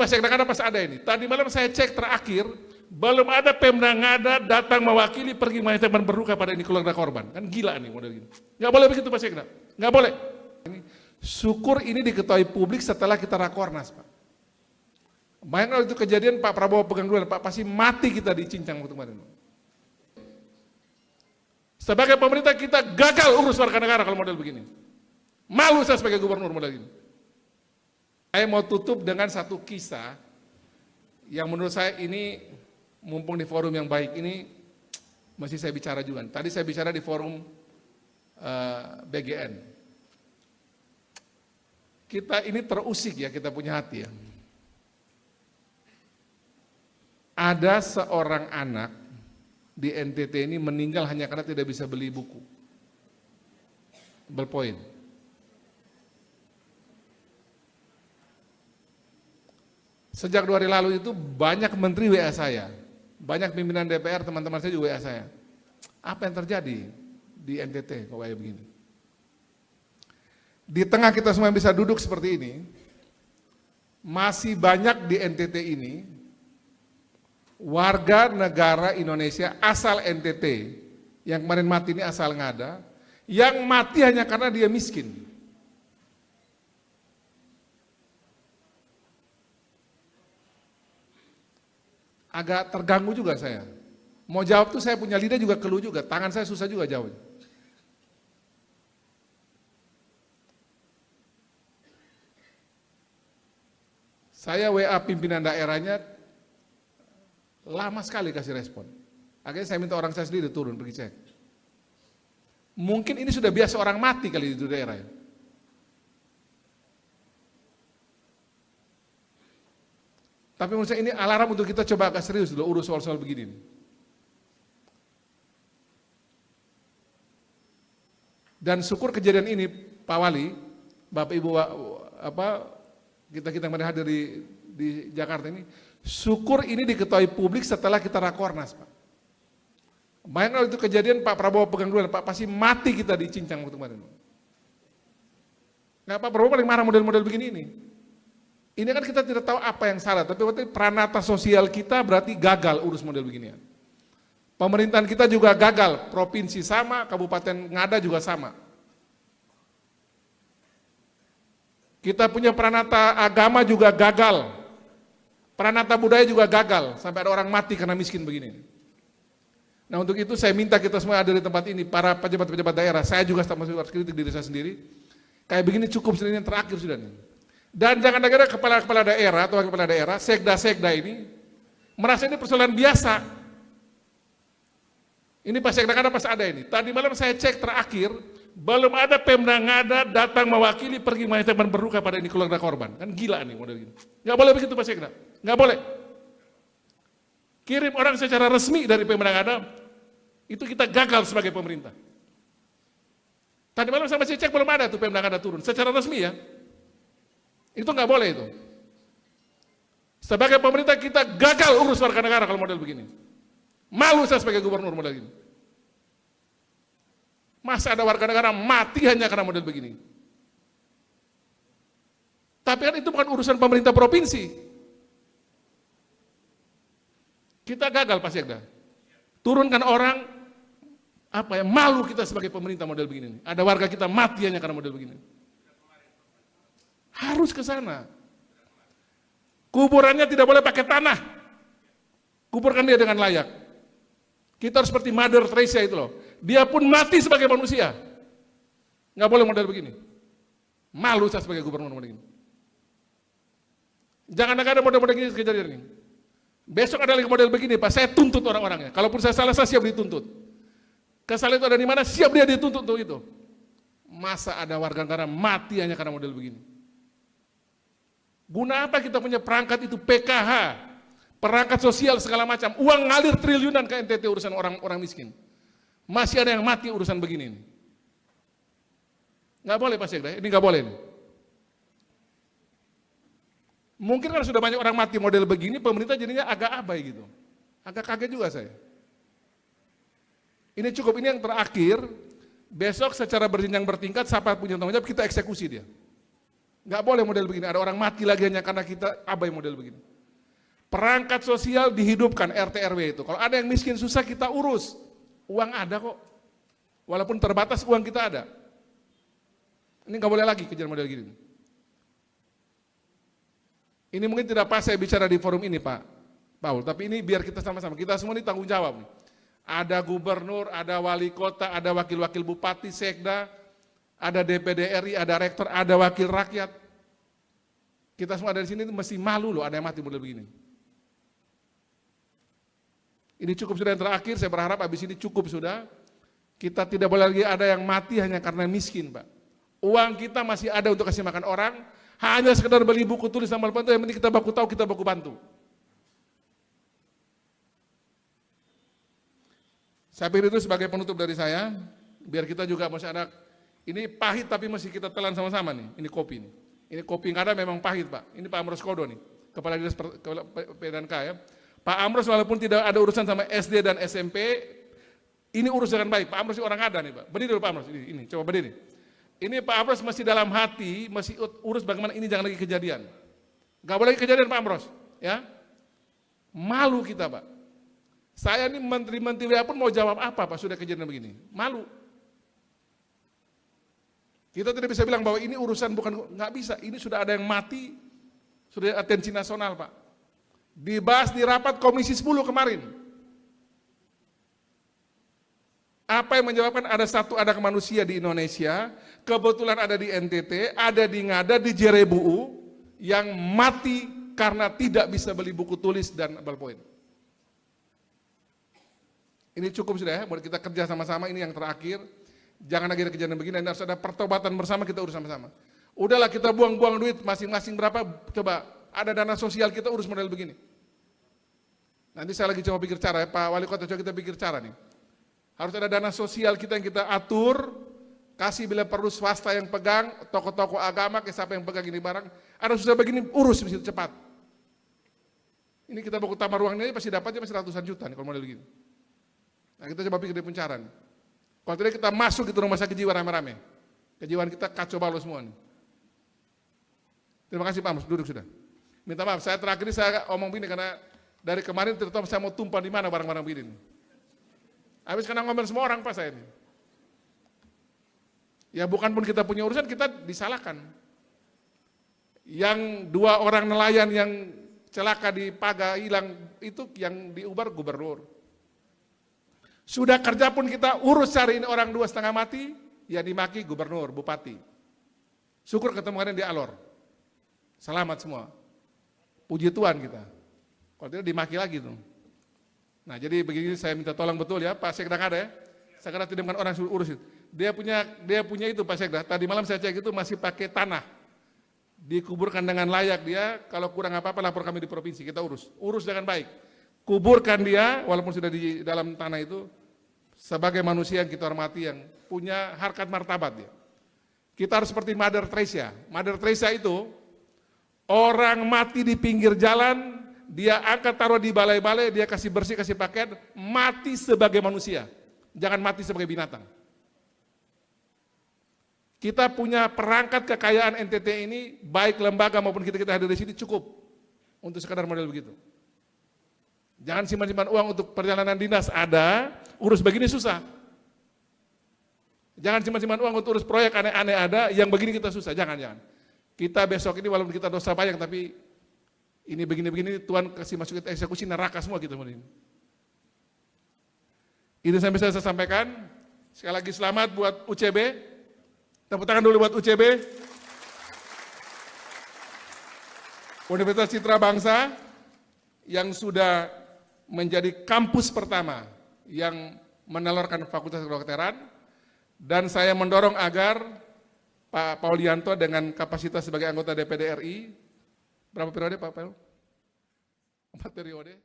Pak Sekda Ngada pas ada ini. Tadi malam saya cek terakhir, belum ada Pemda Ngada datang mewakili pergi menyampaikan berduka pada ini keluarga korban. Kan gila nih model gini. Nggak boleh begitu Pak Sekda, nggak boleh. Syukur ini diketahui publik setelah kita rakornas Pak. Bayangkan kalau itu kejadian Pak Prabowo pegang duluan, Pak pasti mati kita di cincang waktu kemarin. Sebagai pemerintah kita gagal urus warga negara kalau model begini. Malu saya sebagai gubernur model ini. Saya mau tutup dengan satu kisah yang menurut saya ini mumpung di forum yang baik ini masih saya bicara juga. Tadi saya bicara di forum BGN. Kita ini terusik ya, kita punya hati ya. Ada seorang anak di NTT ini meninggal hanya karena tidak bisa beli buku. Ballpoint. Sejak 2 hari lalu itu banyak menteri WA saya, banyak pimpinan DPR, teman-teman saya juga WA saya. Apa yang terjadi di NTT kok kayak begini? Di tengah kita semua bisa duduk seperti ini, masih banyak di NTT ini warga negara Indonesia asal NTT, yang kemarin mati ini asal Ngada, yang mati hanya karena dia miskin. Agak terganggu juga saya. Mau jawab tuh saya punya lidah juga keluh juga, tangan saya susah juga jawab. Saya WA pimpinan daerahnya, lama sekali kasih respon. Akhirnya saya minta orang saya sendiri turun pergi cek. Mungkin ini sudah biasa orang mati kali di daerah ya. Tapi menurut saya ini alarm untuk kita coba agak serius dulu urus soal-soal begini. Dan syukur kejadian ini Pak Wali, Bapak Ibu kita kemarin hadir di Jakarta ini, syukur ini diketahui publik setelah kita rakornas Pak. Bayangkan kalau itu kejadian Pak Prabowo pegang duluan, Pak pasti mati kita di cincang waktu kemarin. Nggak Pak Prabowo paling marah model-model begini ini. Ini kan kita tidak tahu apa yang salah, tapi berarti peranata sosial kita berarti gagal urus model beginian. Pemerintahan kita juga gagal, provinsi sama, Kabupaten Ngada juga sama. Kita punya peranata agama juga gagal, peranata budaya juga gagal, sampai ada orang mati karena miskin begini. Nah untuk itu saya minta kita semua ada di tempat ini, para pejabat-pejabat daerah, saya juga harus kritik diri saya sendiri, kayak begini cukup sendiri yang terakhir sudah nih. Dan jangan ada kepala-kepala daerah atau kepala daerah, sekda-sekda ini merasa ini persoalan biasa. Ini Pak Sekda Ngada pas ada ini. Tadi malam saya cek terakhir, belum ada Pemda Ngada datang mewakili pergi menyampaikan berduka pada ini keluarga korban. Kan gila nih model gini. Nggak boleh begitu Pak Sekda, nggak boleh. Kirim orang secara resmi dari Pemda Ngada, itu kita gagal sebagai pemerintah. Tadi malam saya masih cek belum ada tuh Pemda Ngada turun, secara resmi ya. Itu nggak boleh itu. Sebagai pemerintah kita gagal urus warga negara kalau model begini. Malu saya sebagai gubernur model gini. Masa ada warga negara mati hanya karena model begini. Tapi kan itu bukan urusan pemerintah provinsi. Kita gagal Pak Sekda. Turunkan orang, malu kita sebagai pemerintah model begini. Ada warga kita mati hanya karena model begini. Harus ke sana. Kuburannya tidak boleh pakai tanah. Kuburkan dia dengan layak. Kita harus seperti Mother Teresa itu loh. Dia pun mati sebagai manusia. Nggak boleh model begini. Malu saya sebagai gubernur model begini. Jangan ada model-model begini kejadian ini. Besok ada lagi model begini, Pak. Saya tuntut orang-orangnya. Kalaupun saya salah, saya siap dituntut. Kesalahan itu ada di mana? Siap dia dituntut untuk itu. Masa ada warga negara mati hanya karena model begini? Guna apa kita punya perangkat itu PKH, perangkat sosial segala macam, uang ngalir triliunan ke NTT urusan orang miskin. Masih ada yang mati urusan begini. Nggak boleh Pak Sekda, ini nggak boleh. Mungkin kalau sudah banyak orang mati model begini, pemerintah jadinya agak abai gitu. Agak kaget juga saya. Ini cukup, ini yang terakhir, besok secara berjenjang bertingkat, siapa punya tanggung jawab, kita eksekusi dia. Nggak boleh model begini, ada orang mati lagi hanya karena kita abai model begini. Perangkat sosial dihidupkan, RT RW itu. Kalau ada yang miskin susah kita urus, uang ada kok. Walaupun terbatas uang kita ada. Ini nggak boleh lagi kejadian model gini. Ini mungkin tidak pas saya bicara di forum ini Pak Paul, tapi ini biar kita sama-sama, kita semua ini tanggung jawab. Ada gubernur, ada wali kota, ada wakil-wakil bupati, sekda, ada DPD RI, ada rektor, ada wakil rakyat. Kita semua ada di sini mesti malu loh ada yang mati model begini. Ini cukup sudah yang terakhir, saya berharap habis ini cukup sudah. Kita tidak boleh lagi ada yang mati hanya karena miskin Pak. Uang kita masih ada untuk kasih makan orang, hanya sekedar beli buku tulis sama bantu, yang penting kita baku tahu, kita baku bantu. Saya pikir itu sebagai penutup dari saya, biar kita juga masih ada, ini pahit tapi masih kita telan sama-sama nih, ini kopi nih. Ini kopi yang ada memang pahit Pak, ini Pak Amros Kodo nih, Kepala Dinas PDNK ya. Pak Amros walaupun tidak ada urusan sama SD dan SMP, ini urus dengan baik, Pak Amros orang ada nih Pak, berdiri dulu Pak Amros, ini coba berdiri. Ini Pak Amros masih dalam hati, masih urus bagaimana ini jangan lagi kejadian. Gak boleh lagi kejadian Pak Amros, ya. Malu kita Pak. Saya ini menteri-menteri pun mau jawab apa Pak sudah kejadian begini, malu. Kita tidak bisa bilang bahwa ini urusan bukan, nggak bisa. Ini sudah ada yang mati, sudah atensi nasional Pak. Dibahas di rapat Komisi 10 kemarin. Apa yang menyebabkan ada satu anak manusia di Indonesia, kebetulan ada di NTT, ada di Ngada, di Jerebuu, yang mati karena tidak bisa beli buku tulis dan ballpoint. Ini cukup sudah ya, buat kita kerja sama-sama, ini yang terakhir. Jangan lagi ada kejadian begini, dan harus ada pertobatan bersama, kita urus sama-sama. Udahlah kita buang-buang duit masing-masing berapa, coba ada dana sosial kita urus model begini. Nanti saya lagi coba pikir cara ya, Pak Wali Kota coba kita pikir cara nih. Harus ada dana sosial kita yang kita atur, kasih bila perlu swasta yang pegang, tokoh-tokoh agama, siapa yang pegang ini barang, ada susah begini, urus bisa cepat. Ini kita baku tambah ruangnya pasti dapatnya pasti ratusan juta nih kalau model begini. Nah kita coba pikir di pencaran. Kalau tidak kita masuk ke rumah sakit jiwa rame-rame, kejiwaan kita kacau balau semua nih. Terima kasih Pak Amos, duduk sudah. Minta maaf, saya terakhir ini saya omong begini karena dari kemarin terutama saya mau tumpah di mana barang-barang begini. Habis kena ngomel semua orang Pak saya ini. Ya bukan pun kita punya urusan, kita disalahkan. Yang 2 orang nelayan yang celaka di Paga hilang, itu yang diubar gubernur. Sudah kerja pun kita urus cari ini orang 2,5 mati, ya dimaki gubernur, bupati. Syukur ketemu kalian di Alor. Selamat semua. Puji Tuhan kita. Kalau tidak dimaki lagi tuh. Nah jadi begini saya minta tolong betul ya Pak Sekda ada ya. Saya tidak dengan orang suruh urus itu. Dia punya itu Pak Sekda. Tadi malam saya cek itu masih pakai tanah. Dikuburkan dengan layak dia. Kalau kurang apa-apa lapor kami di provinsi kita urus. Urus dengan baik. Kuburkan dia walaupun sudah di dalam tanah itu sebagai manusia yang kita hormati yang punya harkat martabat dia. Kita harus seperti Mother Teresa. Mother Teresa itu orang mati di pinggir jalan. Dia angkat taruh di balai-balai, dia kasih bersih, kasih pakaian, mati sebagai manusia, jangan mati sebagai binatang. Kita punya perangkat kekayaan NTT ini, baik lembaga maupun kita hadir di sini cukup untuk sekadar model begitu. Jangan simpan-simpan uang untuk perjalanan dinas ada, urus begini susah. Jangan simpan-simpan uang untuk urus proyek aneh-aneh ada, yang begini kita susah, jangan. Kita besok ini walaupun kita dosa banyak tapi ini begini-begini Tuhan kasih masuk ke eksekusi neraka semua kita ini. Itu sampai saya sampaikan. Sekali lagi selamat buat UCB. Tepuk tangan dulu buat UCB. Universitas Citra Bangsa yang sudah menjadi kampus pertama yang menelurkan Fakultas Kedokteran, dan saya mendorong agar Pak Paulianto dengan kapasitas sebagai anggota DPD RI, berapa periode Pak Paul? 4 periode.